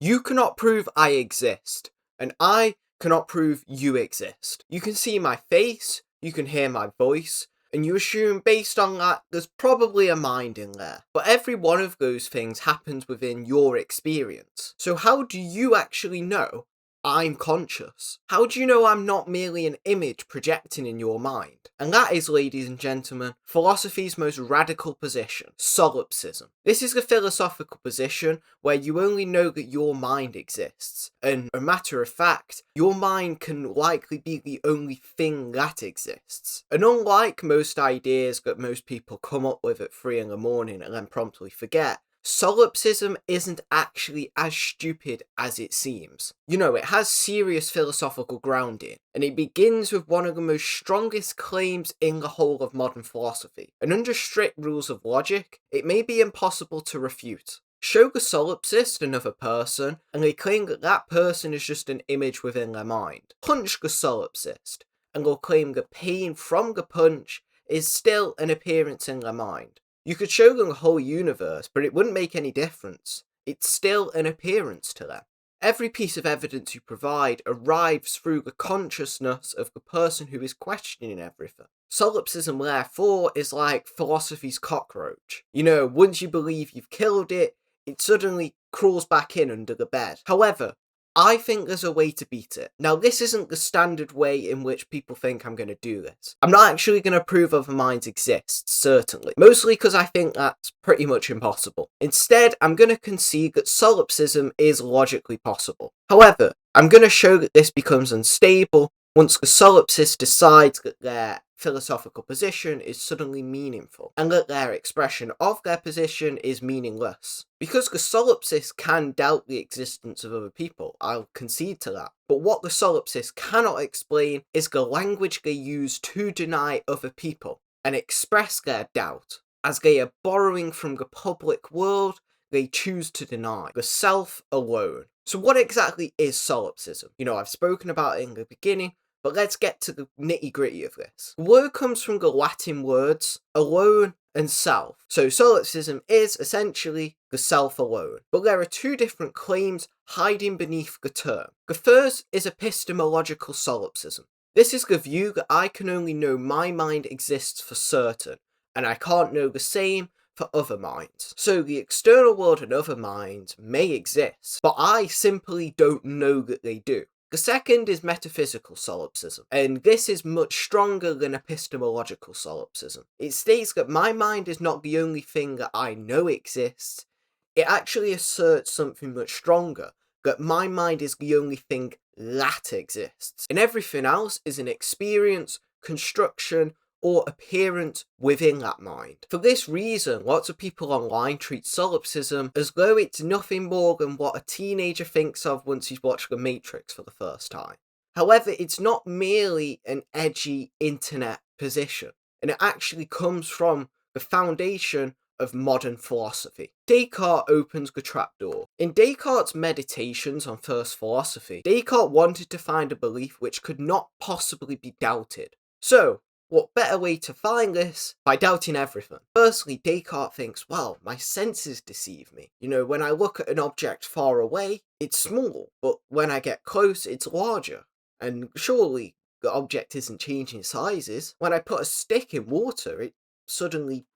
You cannot prove I exist, and I cannot prove you exist. You can see my face, you can hear my voice, and you assume based on that there's probably a mind in there. But every one of those things happens within your experience. So how do you actually know I'm conscious? How do you know I'm not merely an image projecting in your mind? And that is, ladies and gentlemen, philosophy's most radical position, solipsism. This is the philosophical position where you only know that your mind exists, and a matter of fact, your mind can likely be the only thing that exists. And unlike most ideas that most people come up with at 3 in the morning and then promptly forget, solipsism isn't actually as stupid as it seems. You know, it has serious philosophical grounding, and it begins with one of the most strongest claims in the whole of modern philosophy. And under strict rules of logic, it may be impossible to refute. Show the solipsist another person, and they claim that that person is just an image within their mind. Punch the solipsist, and they'll claim that pain from the punch is still an appearance in their mind. You could show them the whole universe, but it wouldn't make any difference. It's still an appearance to them. Every piece of evidence you provide arrives through the consciousness of the person who is questioning everything. Solipsism, therefore, is like philosophy's cockroach. You know, once you believe you've killed it, it suddenly crawls back in under the bed. However, I think there's a way to beat it. Now, this isn't the standard way in which people think I'm going to do this. I'm not actually going to prove other minds exist, certainly. Mostly because I think that's pretty much impossible. Instead, I'm going to concede that solipsism is logically possible. However, I'm going to show that this becomes unstable once the solipsist decides that their philosophical position is suddenly meaningful, and that their expression of their position is meaningless. Because the solipsist can doubt the existence of other people, I'll concede to that. But what the solipsist cannot explain is the language they use to deny other people, and express their doubt, as they are borrowing from the public world they choose to deny, the self alone. So what exactly is solipsism? You know, I've spoken about it in the beginning, but let's get to the nitty-gritty of this. The word comes from the Latin words alone and self. So solipsism is essentially the self alone. But there are two different claims hiding beneath the term. The first is epistemological solipsism. This is the view that I can only know my mind exists for certain, and I can't know the same for other minds. So the external world and other minds may exist, but I simply don't know that they do. The second is metaphysical solipsism, and this is much stronger than epistemological solipsism. It states that my mind is not the only thing that I know exists. It actually asserts something much stronger, that my mind is the only thing that exists, and everything else is an experience, construction, or appearance within that mind. For this reason, lots of people online treat solipsism as though it's nothing more than what a teenager thinks of once he's watched The Matrix for the first time. However, it's not merely an edgy internet position, and it actually comes from the foundation of modern philosophy. Descartes opens the trapdoor. In Descartes' meditations on first philosophy, Descartes wanted to find a belief which could not possibly be doubted. So, what better way to find this? By doubting everything. Firstly, Descartes thinks, well, my senses deceive me. You know, when I look at an object far away, it's small, but when I get close, it's larger. And surely the object isn't changing sizes. When I put a stick in water, it suddenly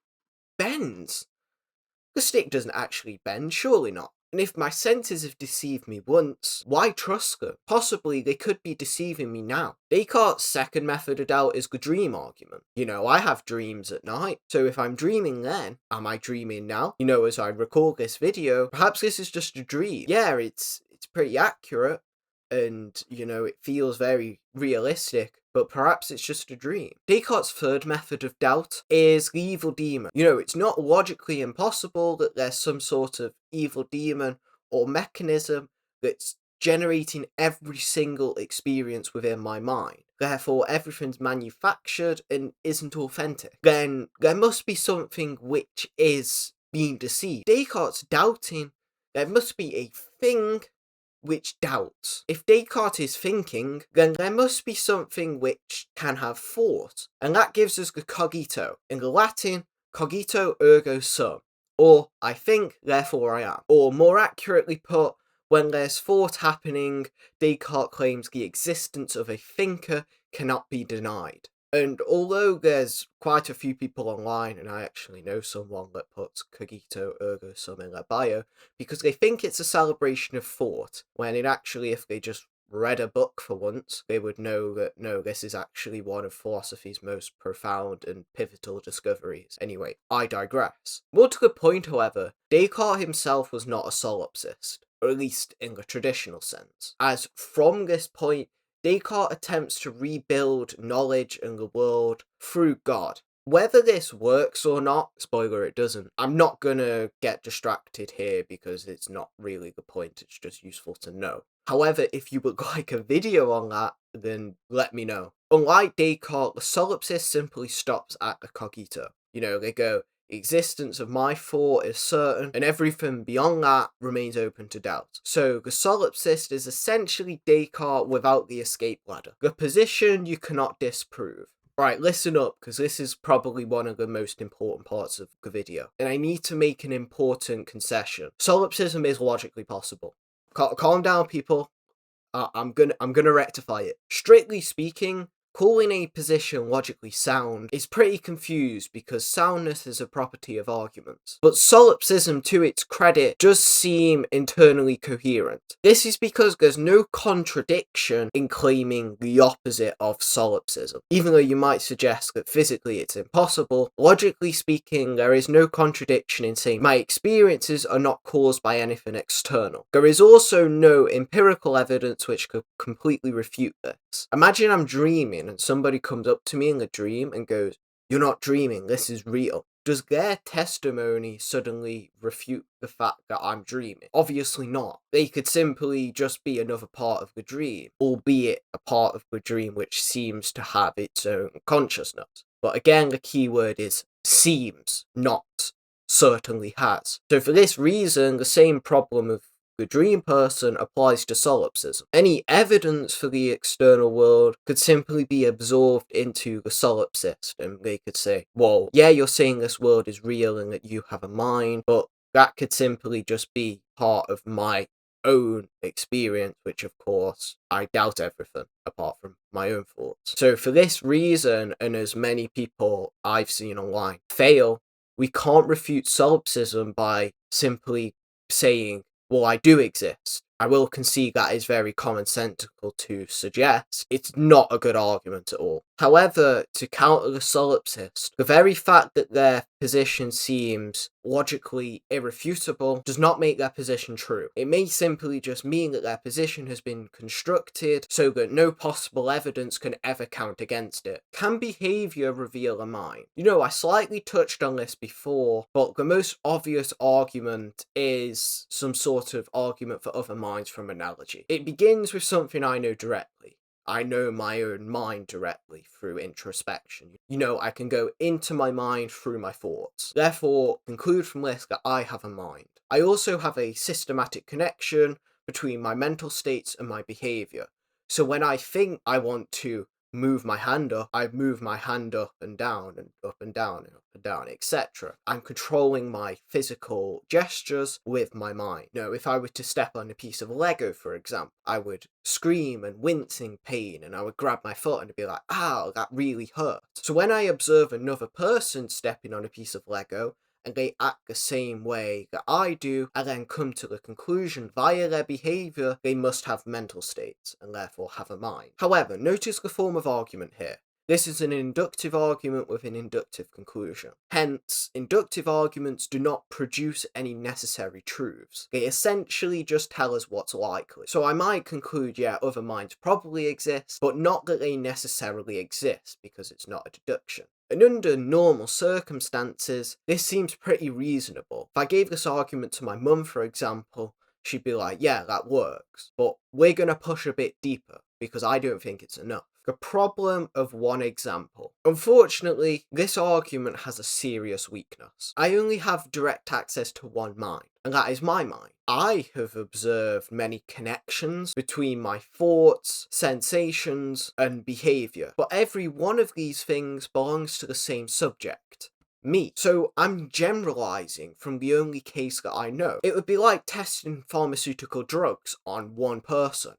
bends. The stick doesn't actually bend, surely not. And if my senses have deceived me once, why trust them? Possibly they could be deceiving me now. Descartes' second method of doubt is the dream argument. You know, I have dreams at night, so if I'm dreaming then, am I dreaming now? You know, as I record this video, perhaps this is just a dream. Yeah, it's pretty accurate, and, you know, it feels very realistic, but perhaps it's just a dream. Descartes' third method of doubt is the evil demon. You know, it's not logically impossible that there's some sort of evil demon or mechanism that's generating every single experience within my mind. Therefore, everything's manufactured and isn't authentic. Then there must be something which is being deceived. Descartes' doubting there must be a thing which doubts. If Descartes is thinking, then there must be something which can have thought, and that gives us the cogito. In the Latin, cogito ergo sum, or I think, therefore I am. Or more accurately put, When there's thought happening, Descartes claims the existence of a thinker cannot be denied. And although there's quite a few people online, and I actually know someone that puts cogito ergo sum in their bio, because they think it's a celebration of thought, when it actually, if they just read a book for once, they would know that no, this is actually one of philosophy's most profound and pivotal discoveries. Anyway, I digress. More to the point, however, Descartes himself was not a solipsist, or at least in the traditional sense, as from this point, Descartes attempts to rebuild knowledge and the world through God. Whether this works or not, spoiler, it doesn't. I'm not gonna get distracted here because it's not really the point, it's just useful to know. However, if you would like a video on that, then let me know. Unlike Descartes, the solipsist simply stops at the cogito. They go, the existence of my thought is certain, and everything beyond that remains open to doubt. So the solipsist is essentially Descartes without the escape ladder. The position you cannot disprove. Right, listen up, because this is probably one of the most important parts of the video. And I need to make an important concession. Solipsism is logically possible. Calm down, people. I'm gonna rectify it. Strictly speaking, calling a position logically sound is pretty confused because soundness is a property of arguments. But solipsism, to its credit, does seem internally coherent. This is because there's no contradiction in claiming the opposite of solipsism. Even though you might suggest that physically it's impossible, logically speaking, there is no contradiction in saying my experiences are not caused by anything external. There is also no empirical evidence which could completely refute this. Imagine I'm dreaming and somebody comes up to me in a dream and goes, "You're not dreaming, this is real." Does their testimony suddenly refute the fact that I'm dreaming? Obviously not. They could simply just be another part of the dream, albeit a part of the dream which seems to have its own consciousness. But again, the key word is seems, not certainly has. So for this reason, the same problem of the dream person applies to solipsism. Any evidence for the external world could simply be absorbed into the solipsist, and they could say, well, yeah, you're saying this world is real and that you have a mind, but that could simply just be part of my own experience, which of course I doubt everything apart from my own thoughts. So for this reason, and as many people I've seen online fail, we can't refute solipsism by simply saying, well, I do exist. I will concede that is very commonsensical to suggest it's not a good argument at all. However, to counter the solipsist, the very fact that their position seems logically irrefutable does not make their position true. It may simply just mean that their position has been constructed so that no possible evidence can ever count against it. Can behaviour reveal a mind? I slightly touched on this before, but the most obvious argument is some sort of argument for other minds from analogy. It begins with something I know directly. I know my own mind directly through introspection. I can go into my mind through my thoughts. Therefore, conclude from this that I have a mind. I also have a systematic connection between my mental states and my behaviour. So when I think I want to move my hand up, I move my hand up and down and up and down and up and down, etc. I'm controlling my physical gestures with my mind. If I were to step on a piece of Lego, for example, I would scream and wince in pain, and I would grab my foot and be like, ow, that really hurt. So when I observe another person stepping on a piece of Lego, and they act the same way that I do, and then come to the conclusion via their behaviour they must have mental states, and therefore have a mind. However, notice the form of argument here. This is an inductive argument with an inductive conclusion. Hence, inductive arguments do not produce any necessary truths. They essentially just tell us what's likely. So I might conclude, yeah, other minds probably exist, but not that they necessarily exist, because it's not a deduction. And under normal circumstances, this seems pretty reasonable. If I gave this argument to my mum, for example, she'd be like, yeah, that works. But we're going to push a bit deeper, because I don't think it's enough. The problem of one example. Unfortunately, this argument has a serious weakness. I only have direct access to one mind, and that is my mind. I have observed many connections between my thoughts, sensations, and behaviour, but every one of these things belongs to the same subject, me. So I'm generalizing from the only case that I know. It would be like testing pharmaceutical drugs on one person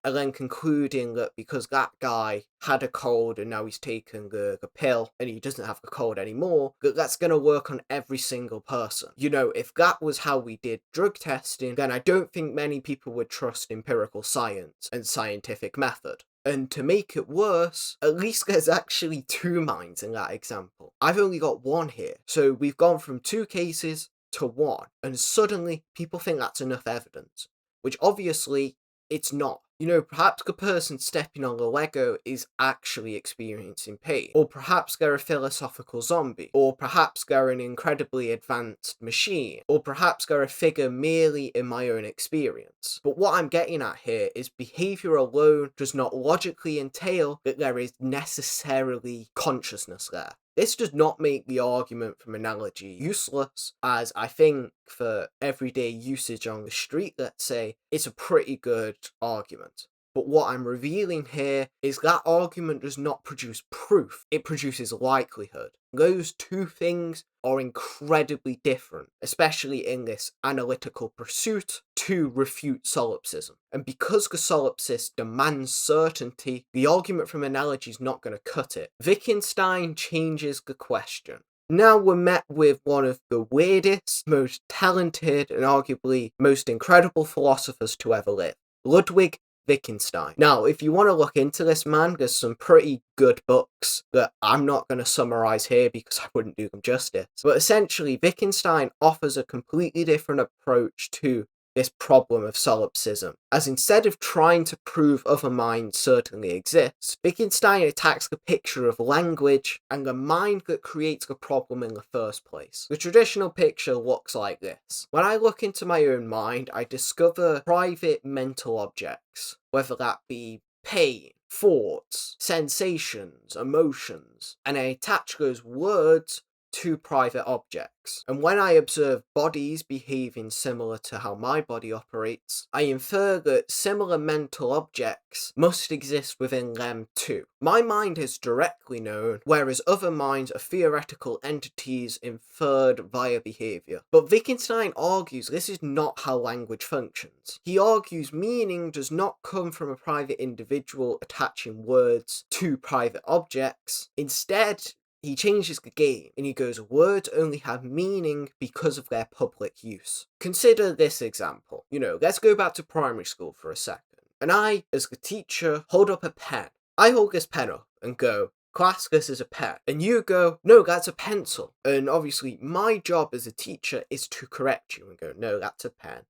and then concluding that because that guy had a cold and now he's taken the pill and he doesn't have the cold anymore, that's going to work on every single person. You know, if that was how we did drug testing, then I don't think many people would trust empirical science and scientific method. And to make it worse, at least there's actually two minds in that example. I've only got one here. So we've gone from 2 cases to 1, and suddenly people think that's enough evidence, which obviously it's not. You know, perhaps the person stepping on the Lego is actually experiencing pain, or perhaps they're a philosophical zombie, or perhaps they're an incredibly advanced machine, or perhaps they're a figure merely in my own experience. But what I'm getting at here is behaviour alone does not logically entail that there is necessarily consciousness there. This does not make the argument from analogy useless, as I think for everyday usage on the street, let's say, it's a pretty good argument. But what I'm revealing here is that argument does not produce proof, it produces likelihood. Those two things are incredibly different, especially in this analytical pursuit to refute solipsism. And because the solipsist demands certainty, the argument from analogy is not going to cut it. Wittgenstein changes the question. Now we're met with one of the weirdest, most talented, and arguably most incredible philosophers to ever live, Ludwig Wittgenstein. Now, if you want to look into this man, there's some pretty good books that I'm not going to summarize here because I wouldn't do them justice. But essentially, Wittgenstein offers a completely different approach to this problem of solipsism, as instead of trying to prove other minds certainly exist, Wittgenstein attacks the picture of language and the mind that creates the problem in the first place. The traditional picture looks like this. When I look into my own mind, I discover private mental objects, whether that be pain, thoughts, sensations, emotions, and I attach those words to private objects. And when I observe bodies behaving similar to how my body operates, I infer that similar mental objects must exist within them too. My mind is directly known, whereas other minds are theoretical entities inferred via behaviour. But Wittgenstein argues this is not how language functions. He argues meaning does not come from a private individual attaching words to private objects. Instead, he changes the game and he goes, words only have meaning because of their public use. Consider this example. You know, let's go back to primary school for a second. And I, as the teacher, hold up a pen. I hold this pen up and go, class, this is a pen. And you go, no, that's a pencil. And obviously my job as a teacher is to correct you and go, no, that's a pen.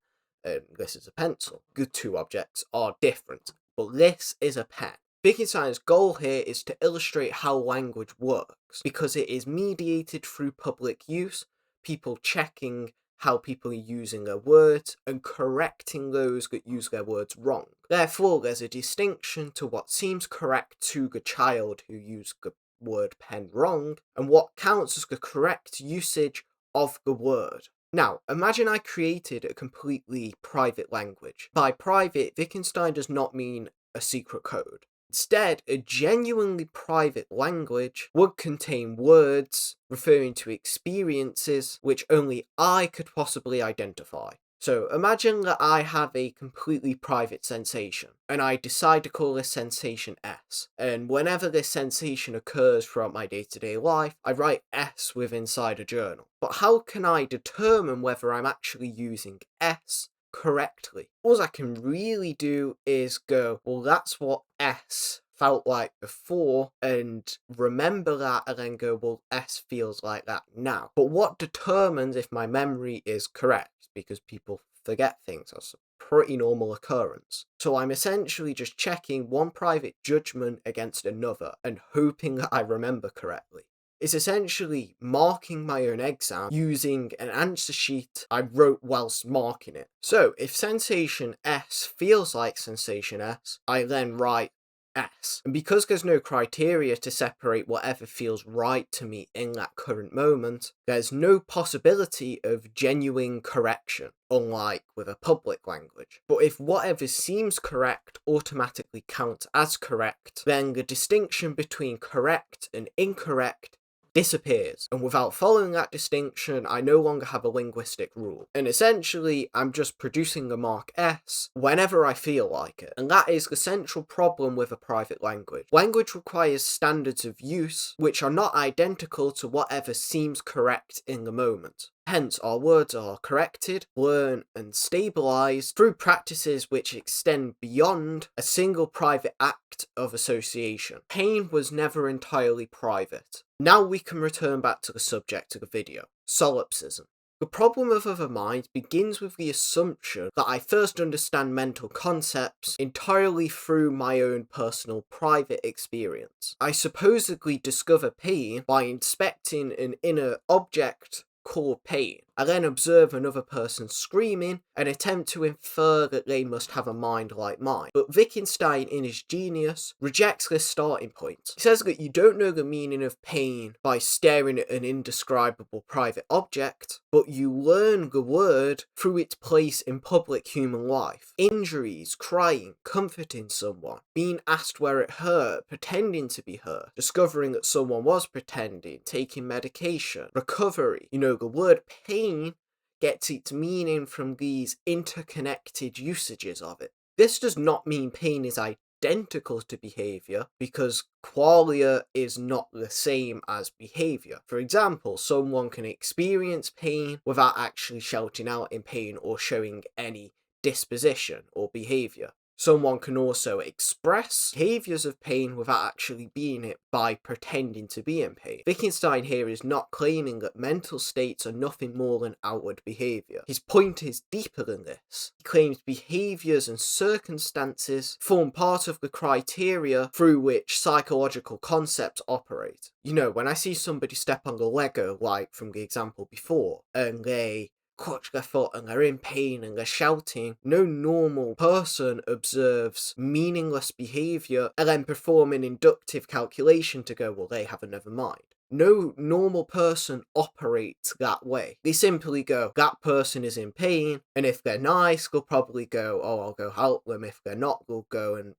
And this is a pencil. The two objects are different, but this is a pen. Wittgenstein's goal here is to illustrate how language works, because it is mediated through public use, people checking how people are using their words, and correcting those that use their words wrong. Therefore, there's a distinction to what seems correct to the child who used the word pen wrong, and what counts as the correct usage of the word. Now, imagine I created a completely private language. By private, Wittgenstein does not mean a secret code. Instead, a genuinely private language would contain words referring to experiences which only I could possibly identify. So imagine that I have a completely private sensation, and I decide to call this sensation S. And whenever this sensation occurs throughout my day-to-day life, I write S with inside a journal. But how can I determine whether I'm actually using S correctly? All I can really do is go, well, that's what S felt like before, and remember that, and then go, well, S feels like that now. But what determines if my memory is correct? Because people forget things. That's a pretty normal occurrence. So I'm essentially just checking one private judgment against another and hoping that I remember correctly. It's essentially marking my own exam using an answer sheet I wrote whilst marking it. So if sensation S feels like sensation S, I then write S. And because there's no criteria to separate whatever feels right to me in that current moment, there's no possibility of genuine correction, unlike with a public language. But if whatever seems correct automatically counts as correct, then the distinction between correct and incorrect disappears. And without following that distinction, I no longer have a linguistic rule. And essentially, I'm just producing a mark S whenever I feel like it. And that is the central problem with a private language. Language requires standards of use which are not identical to whatever seems correct in the moment. Hence, our words are corrected, learned, and stabilized through practices which extend beyond a single private act of association. Pain was never entirely private. Now we can return back to the subject of the video, solipsism. The problem of other minds begins with the assumption that I first understand mental concepts entirely through my own personal private experience. I supposedly discover pain by inspecting an inner object called pain. I then observe another person screaming and attempt to infer that they must have a mind like mine. But Wittgenstein, in his genius, rejects this starting point. He says that you don't know the meaning of pain by staring at an indescribable private object, but you learn the word through its place in public human life. Injuries, crying, comforting someone, being asked where it hurt, pretending to be hurt, discovering that someone was pretending, taking medication, recovery. The word pain gets its meaning from these interconnected usages of it. This does not mean pain is identical to behaviour, because qualia is not the same as behaviour. For example, someone can experience pain without actually shouting out in pain or showing any disposition or behaviour. Someone can also express behaviours of pain without actually being it by pretending to be in pain. Wittgenstein here is not claiming that mental states are nothing more than outward behaviour. His point is deeper than this. He claims behaviours and circumstances form part of the criteria through which psychological concepts operate. When I see somebody step on the Lego, like from the example before, and they clutch their foot and they're in pain and they're shouting, no normal person observes meaningless behaviour and then perform an inductive calculation to go, well, they have another mind. No normal person operates that way. They simply go, that person is in pain, and if they're nice, they'll probably go, oh, I'll go help them. If they're not, they'll go and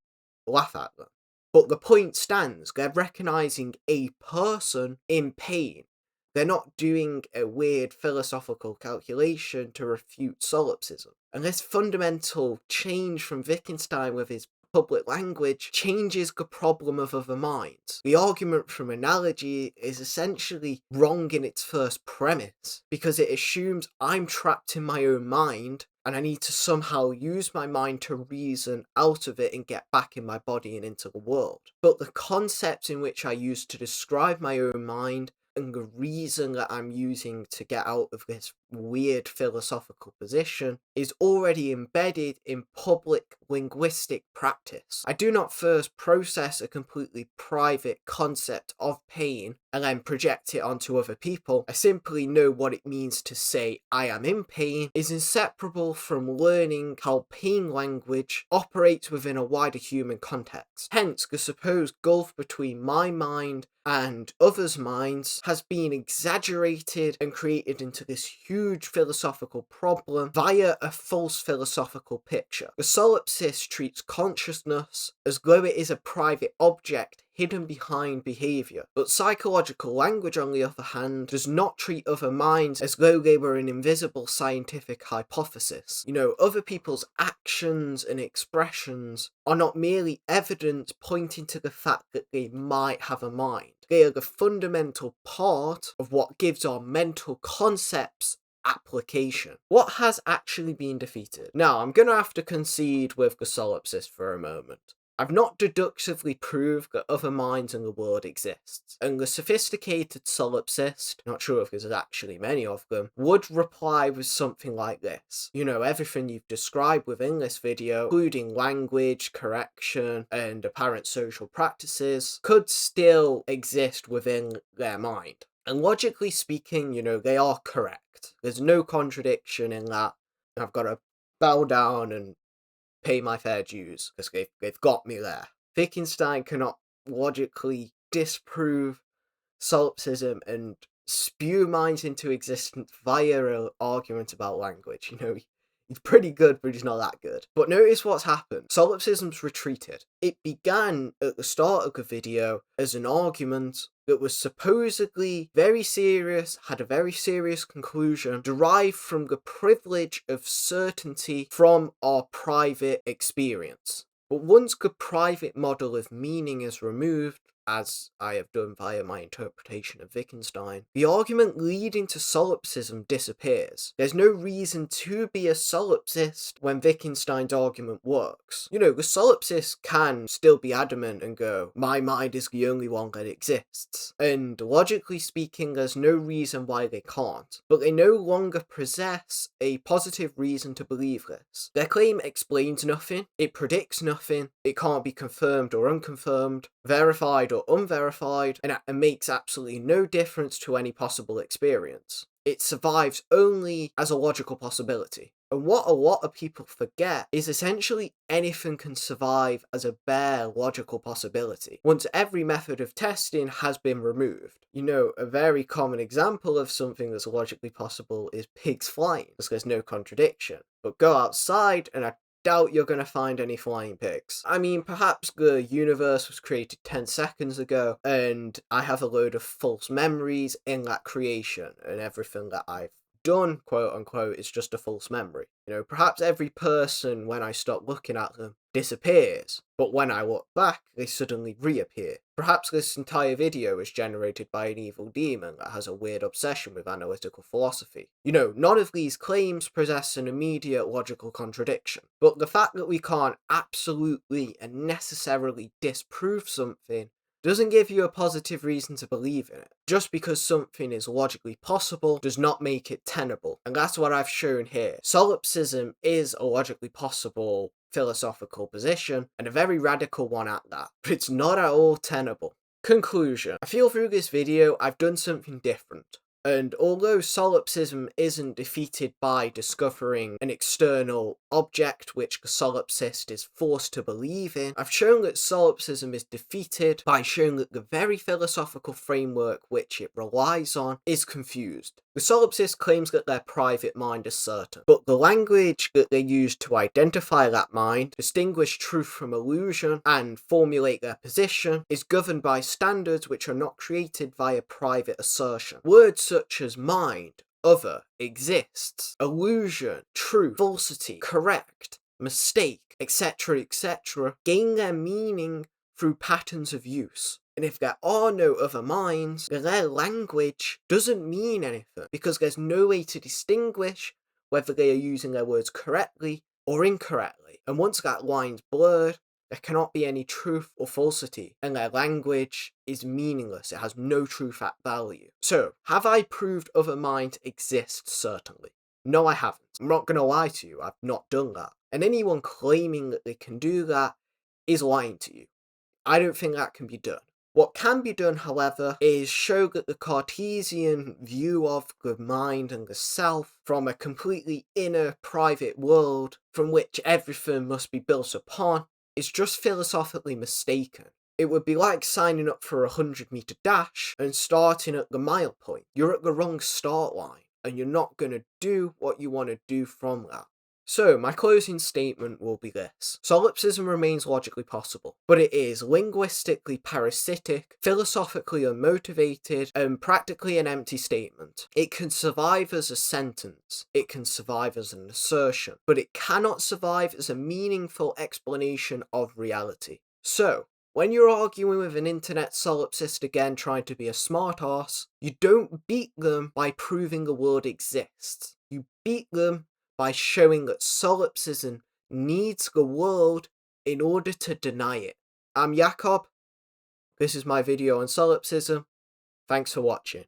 laugh at them. But the point stands, they're recognising a person in pain. They're not doing a weird philosophical calculation to refute solipsism. And this fundamental change from Wittgenstein with his public language changes the problem of other minds. The argument from analogy is essentially wrong in its first premise, because it assumes I'm trapped in my own mind and I need to somehow use my mind to reason out of it and get back in my body and into the world. But the concepts in which I use to describe my own mind and the reason that I'm using to get out of this weird philosophical position is already embedded in public linguistic practice. I do not first process a completely private concept of pain and then project it onto other people. I simply know what it means to say I am in pain is inseparable from learning how pain language operates within a wider human context. Hence, the supposed gulf between my mind and others' minds has been exaggerated and created into this huge philosophical problem via a false philosophical picture. The solipsist treats consciousness as though it is a private object hidden behind behaviour, but psychological language, on the other hand, does not treat other minds as though they were an invisible scientific hypothesis. Other people's actions and expressions are not merely evidence pointing to the fact that they might have a mind. They are the fundamental part of what gives our mental concepts application. What has actually been defeated? Now, I'm going to have to concede with the solipsist for a moment. I've not deductively proved that other minds in the world exist, and the sophisticated solipsist, not sure if there's actually many of them, would reply with something like this. Everything you've described within this video, including language, correction, and apparent social practices, could still exist within their mind. And logically speaking, they are correct. There's no contradiction in that. I've got to bow down and pay my fair dues, because they've got me there. Wittgenstein cannot logically disprove solipsism and spew minds into existence via an argument about language. He's pretty good, but he's not that good. But notice what's happened. Solipsism's retreated. It began at the start of the video as an argument that was supposedly very serious, had a very serious conclusion, derived from the privilege of certainty from our private experience. But once the private model of meaning is removed, as I have done via my interpretation of Wittgenstein, the argument leading to solipsism disappears. There's no reason to be a solipsist when Wittgenstein's argument works. You know, the solipsist can still be adamant and go, my mind is the only one that exists. And logically speaking, there's no reason why they can't. But they no longer possess a positive reason to believe this. Their claim explains nothing, it predicts nothing, it can't be confirmed or unconfirmed, verified or unverified, and it makes absolutely no difference to any possible experience. It survives only as a logical possibility. And what a lot of people forget is essentially anything can survive as a bare logical possibility once every method of testing has been removed. You know, a very common example of something that's logically possible is pigs flying, because there's no contradiction. But go outside and I doubt you're going to find any flying pigs. I mean, perhaps the universe was created 10 seconds ago and I have a load of false memories in that creation, and everything that I've done, quote unquote, is just a false memory. You know, perhaps every person, when I stop looking at them, disappears, but when I look back, they suddenly reappear. Perhaps this entire video is generated by an evil demon that has a weird obsession with analytical philosophy. You know, none of these claims possess an immediate logical contradiction, but the fact that we can't absolutely and necessarily disprove something doesn't give you a positive reason to believe in it. Just because something is logically possible does not make it tenable, and that's what I've shown here. Solipsism is a logically possible philosophical position, and a very radical one at that, but it's not at all tenable. Conclusion. I feel through this video I've done something different. And although solipsism isn't defeated by discovering an external object which the solipsist is forced to believe in, I've shown that solipsism is defeated by showing that the very philosophical framework which it relies on is confused. The solipsist claims that their private mind is certain, but the language that they use to identify that mind, distinguish truth from illusion, and formulate their position is governed by standards which are not created via private assertion. Words such as mind, other, exists, illusion, truth, falsity, correct, mistake, etc., etc., gain their meaning through patterns of use. And if there are no other minds, then their language doesn't mean anything, because there's no way to distinguish whether they are using their words correctly or incorrectly. And once that line's blurred, there cannot be any truth or falsity, and their language is meaningless. It has no truth at value. So, have I proved other minds exist? Certainly. No, I haven't. I'm not going to lie to you. I've not done that. And anyone claiming that they can do that is lying to you. I don't think that can be done. What can be done, however, is show that the Cartesian view of the mind and the self from a completely inner, private world from which everything must be built upon is just philosophically mistaken. It would be like signing up for a 100-meter dash and starting at the mile point. You're at the wrong start line, and you're not going to do what you want to do from that. So, my closing statement will be this. Solipsism remains logically possible, but it is linguistically parasitic, philosophically unmotivated, and practically an empty statement. It can survive as a sentence, it can survive as an assertion, but it cannot survive as a meaningful explanation of reality. So, when you're arguing with an internet solipsist again trying to be a smart ass, you don't beat them by proving the world exists. You beat them by showing that solipsism needs the world in order to deny it. I'm yaccqub. This is my video on solipsism. Thanks for watching.